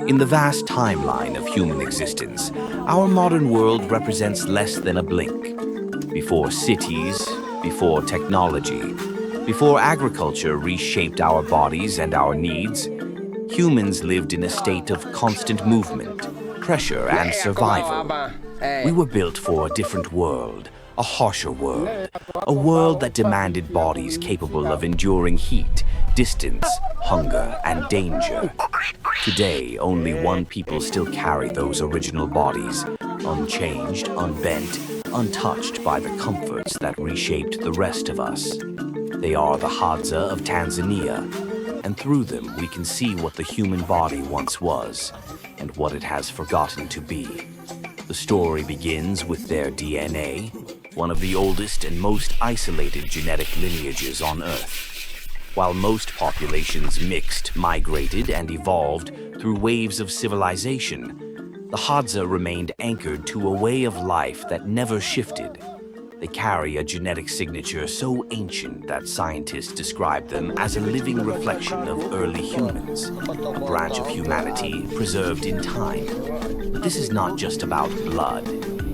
In the vast timeline of human existence, our modern world represents less than a blink. Before cities, before technology, before agriculture reshaped our bodies and our needs, humans lived in a state of constant movement, pressure, and survival. We were built for a different world, a harsher world, a world that demanded bodies capable of enduring heat, distance, hunger, and danger. Today, only one people still carry those original bodies, unchanged, unbent, untouched by the comforts that reshaped the rest of us. They are the Hadza of Tanzania, and through them we can see what the human body once was, and what it has forgotten to be. The story begins with their DNA, one of the oldest and most isolated genetic lineages on Earth. While most populations mixed, migrated, and evolved through waves of civilization, the Hadza remained anchored to a way of life that never shifted. They carry a genetic signature so ancient that scientists describe them as a living reflection of early humans, a branch of humanity preserved in time. But this is not just about blood.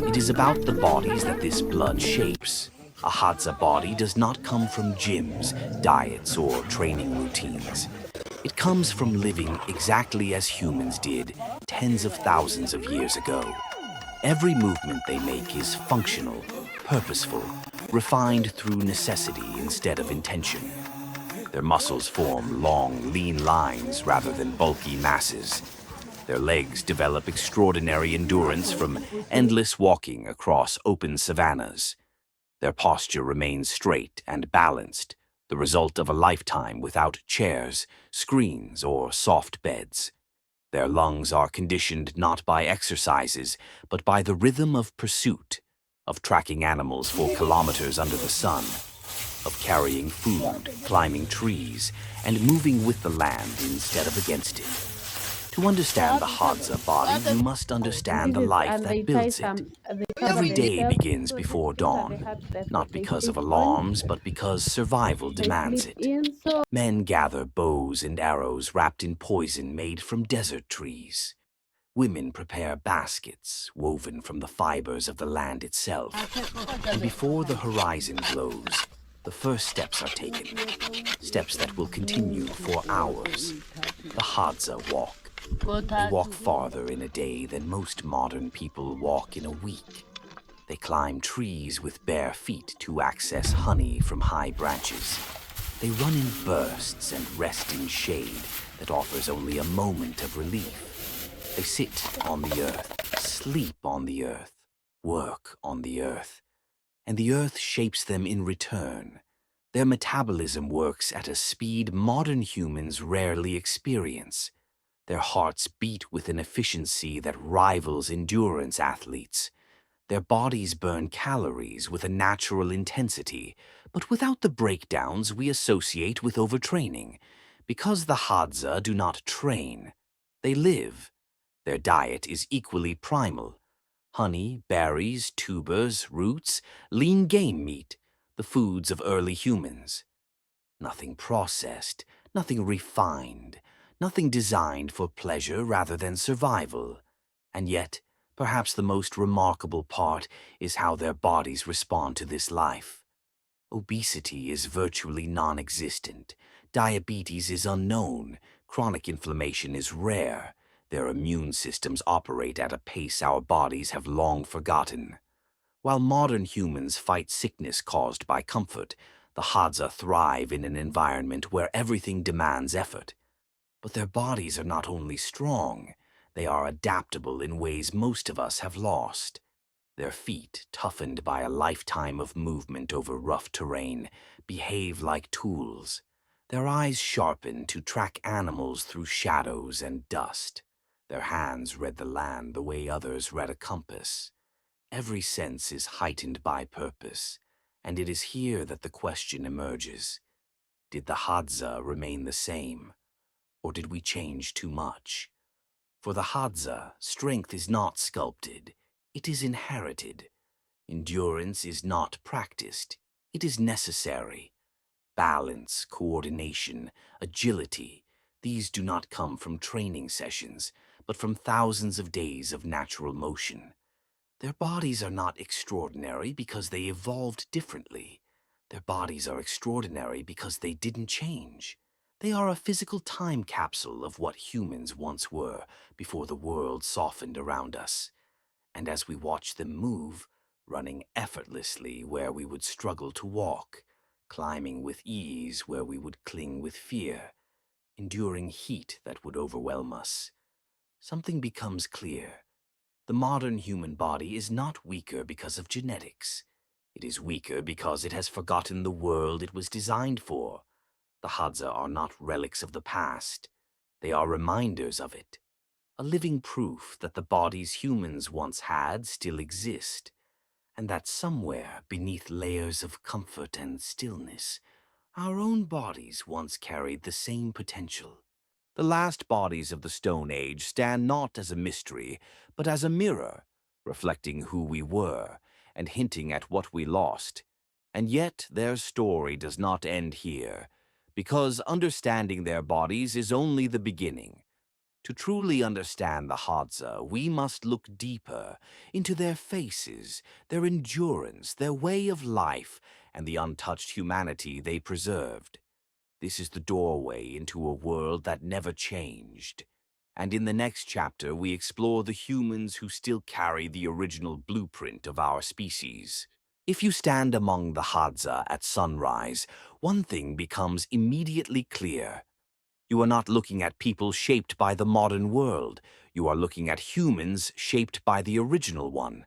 It is about the bodies that this blood shapes. A Hadza body does not come from gyms, diets, or training routines. It comes from living exactly as humans did tens of thousands of years ago. Every movement they make is functional, purposeful, refined through necessity instead of intention. Their muscles form long, lean lines rather than bulky masses. Their legs develop extraordinary endurance from endless walking across open savannas. Their posture remains straight and balanced, the result of a lifetime without chairs, screens, or soft beds. Their lungs are conditioned not by exercises, but by the rhythm of pursuit, of tracking animals for kilometers under the sun, of carrying food, climbing trees, and moving with the land instead of against it. To understand the Hadza body, you must understand the life that builds it. Every day begins before dawn, not because of alarms, but because survival demands it. Men gather bows and arrows wrapped in poison made from desert trees. Women prepare baskets woven from the fibers of the land itself. And before the horizon glows, the first steps are taken, steps that will continue for hours. The Hadza walk. They walk farther in a day than most modern people walk in a week. They climb trees with bare feet to access honey from high branches. They run in bursts and rest in shade that offers only a moment of relief. They sit on the earth, sleep on the earth, work on the earth, and the earth shapes them in return. Their metabolism works at a speed modern humans rarely experience. Their hearts beat with an efficiency that rivals endurance athletes. Their bodies burn calories with a natural intensity, but without the breakdowns we associate with overtraining. Because the Hadza do not train, they live. Their diet is equally primal. Honey, berries, tubers, roots, lean game meat, the foods of early humans. Nothing processed, nothing refined, nothing designed for pleasure rather than survival. And yet, perhaps the most remarkable part is how their bodies respond to this life. Obesity is virtually non-existent. Diabetes is unknown. Chronic inflammation is rare. Their immune systems operate at a pace our bodies have long forgotten. While modern humans fight sickness caused by comfort, the Hadza thrive in an environment where everything demands effort. But their bodies are not only strong, they are adaptable in ways most of us have lost. Their feet, toughened by a lifetime of movement over rough terrain, behave like tools. Their eyes sharpen to track animals through shadows and dust. Their hands read the land the way others read a compass. Every sense is heightened by purpose, and it is here that the question emerges. Did the Hadza remain the same? Or did we change too much? For the Hadza, strength is not sculpted, it is inherited. Endurance is not practiced, it is necessary. Balance, coordination, agility, these do not come from training sessions, but from thousands of days of natural motion. Their bodies are not extraordinary because they evolved differently. Their bodies are extraordinary because they didn't change. They are a physical time capsule of what humans once were before the world softened around us. And as we watch them move, running effortlessly where we would struggle to walk, climbing with ease where we would cling with fear, enduring heat that would overwhelm us, something becomes clear. The modern human body is not weaker because of genetics. It is weaker because it has forgotten the world it was designed for. The Hadza are not relics of the past. They are reminders of it, a living proof that the bodies humans once had still exist, and that somewhere beneath layers of comfort and stillness, our own bodies once carried the same potential. The last bodies of the Stone Age stand not as a mystery, but as a mirror, reflecting who we were and hinting at what we lost. And yet their story does not end here, because understanding their bodies is only the beginning. To truly understand the Hadza, we must look deeper into their faces, their endurance, their way of life, and the untouched humanity they preserved. This is the doorway into a world that never changed. And in the next chapter, we explore the humans who still carry the original blueprint of our species. If you stand among the Hadza at sunrise, one thing becomes immediately clear. You are not looking at people shaped by the modern world. You are looking at humans shaped by the original one.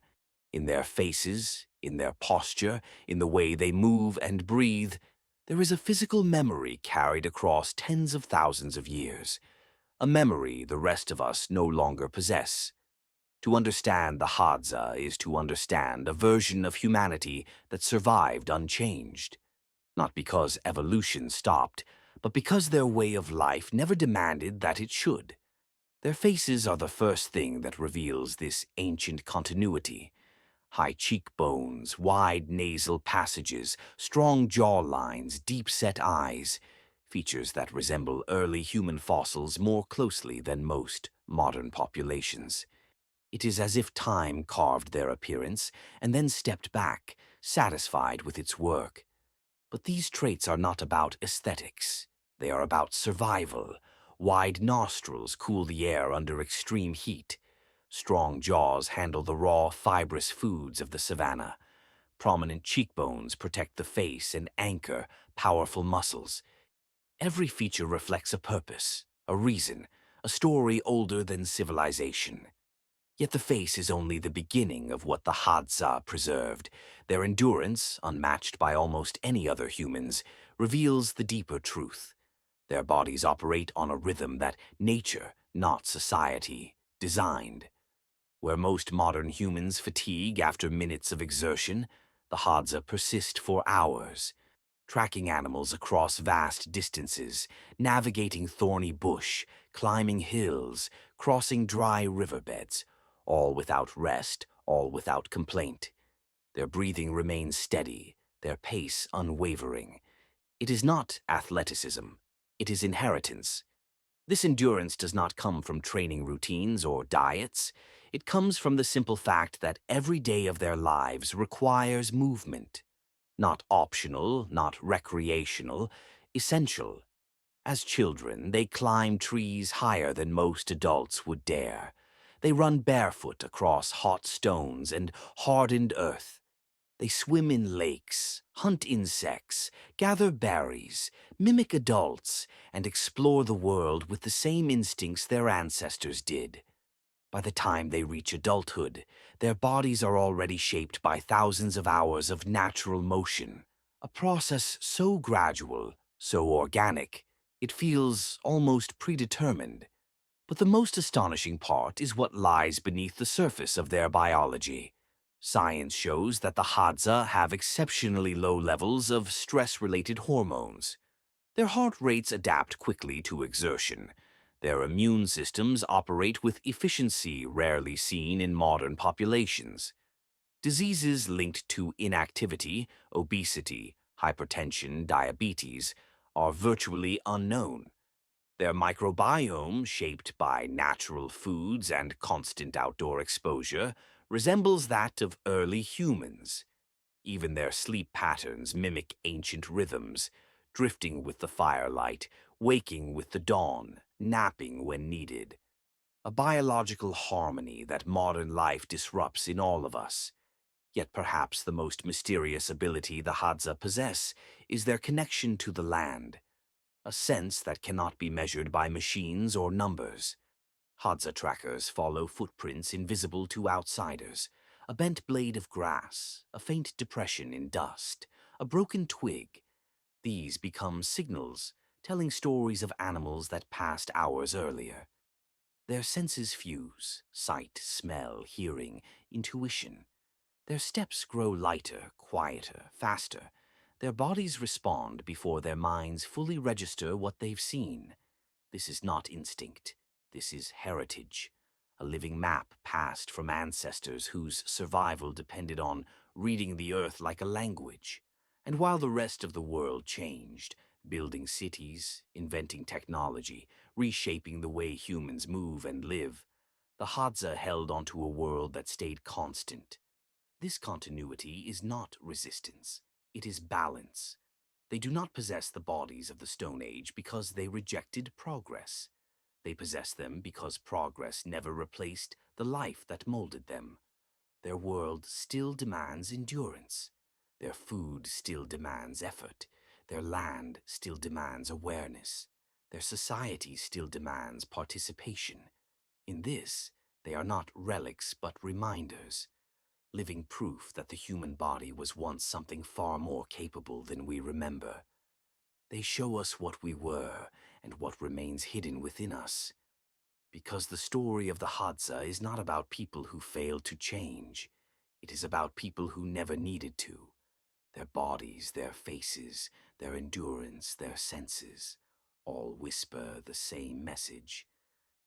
In their faces, in their posture, in the way they move and breathe, there is a physical memory carried across tens of thousands of years, a memory the rest of us no longer possess. To understand the Hadza is to understand a version of humanity that survived unchanged. Not because evolution stopped, but because their way of life never demanded that it should. Their faces are the first thing that reveals this ancient continuity. High cheekbones, wide nasal passages, strong jaw lines, deep-set eyes, features that resemble early human fossils more closely than most modern populations. It is as if time carved their appearance and then stepped back, satisfied with its work. But these traits are not about aesthetics. They are about survival. Wide nostrils cool the air under extreme heat. Strong jaws handle the raw, fibrous foods of the savanna. Prominent cheekbones protect the face and anchor powerful muscles. Every feature reflects a purpose, a reason, a story older than civilization. Yet the face is only the beginning of what the Hadza preserved. Their endurance, unmatched by almost any other humans, reveals the deeper truth. Their bodies operate on a rhythm that nature, not society, designed. Where most modern humans fatigue after minutes of exertion, the Hadza persist for hours, tracking animals across vast distances, navigating thorny bush, climbing hills, crossing dry riverbeds, all without rest, all without complaint. Their breathing remains steady, their pace unwavering. It is not athleticism, it is inheritance. This endurance does not come from training routines or diets. It comes from the simple fact that every day of their lives requires movement. Not optional, not recreational, essential. As children, they climb trees higher than most adults would dare. They run barefoot across hot stones and hardened earth. They swim in lakes, hunt insects, gather berries, mimic adults, and explore the world with the same instincts their ancestors did. By the time they reach adulthood, their bodies are already shaped by thousands of hours of natural motion, a process so gradual, so organic, it feels almost predetermined. But the most astonishing part is what lies beneath the surface of their biology. Science shows that the Hadza have exceptionally low levels of stress-related hormones. Their heart rates adapt quickly to exertion. Their immune systems operate with efficiency rarely seen in modern populations. Diseases linked to inactivity, obesity, hypertension, diabetes are virtually unknown. Their microbiome, shaped by natural foods and constant outdoor exposure, resembles that of early humans. Even their sleep patterns mimic ancient rhythms, drifting with the firelight, waking with the dawn, napping when needed. A biological harmony that modern life disrupts in all of us. Yet perhaps the most mysterious ability the Hadza possess is their connection to the land, a sense that cannot be measured by machines or numbers. Hadza trackers follow footprints invisible to outsiders, a bent blade of grass, a faint depression in dust, a broken twig. These become signals, telling stories of animals that passed hours earlier. Their senses fuse, sight, smell, hearing, intuition. Their steps grow lighter, quieter, faster. Their bodies respond before their minds fully register what they've seen. This is not instinct. This is heritage, a living map passed from ancestors whose survival depended on reading the earth like a language. And while the rest of the world changed, building cities, inventing technology, reshaping the way humans move and live, the Hadza held onto a world that stayed constant. This continuity is not resistance, it is balance. They do not possess the bodies of the Stone Age because they rejected progress. They possess them because progress never replaced the life that molded them. Their world still demands endurance. Their food still demands effort. Their land still demands awareness. Their society still demands participation. In this, they are not relics but reminders, living proof that the human body was once something far more capable than we remember. They show us what we were and what remains hidden within us. Because the story of the Hadza is not about people who failed to change. It is about people who never needed to. Their bodies, their faces, their endurance, their senses, all whisper the same message.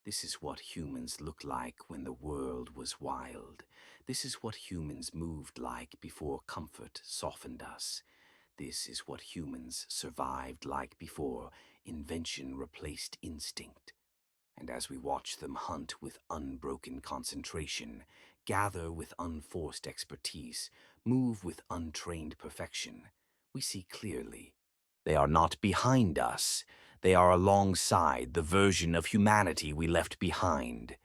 This is what humans looked like when the world was wild. This is what humans moved like before comfort softened us. This is what humans survived like before invention replaced instinct. And as we watch them hunt with unbroken concentration, gather with unforced expertise, move with untrained perfection, we see clearly. They are not behind us. They are alongside the version of humanity we left behind.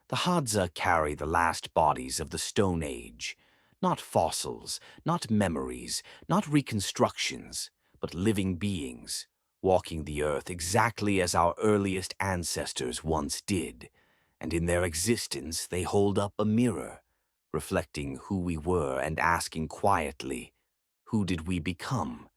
The Hadza carry the last bodies of the Stone Age. Not fossils, not memories, not reconstructions, but living beings, walking the earth exactly as our earliest ancestors once did. And in their existence they hold up a mirror, reflecting who we were and asking quietly, who did we become?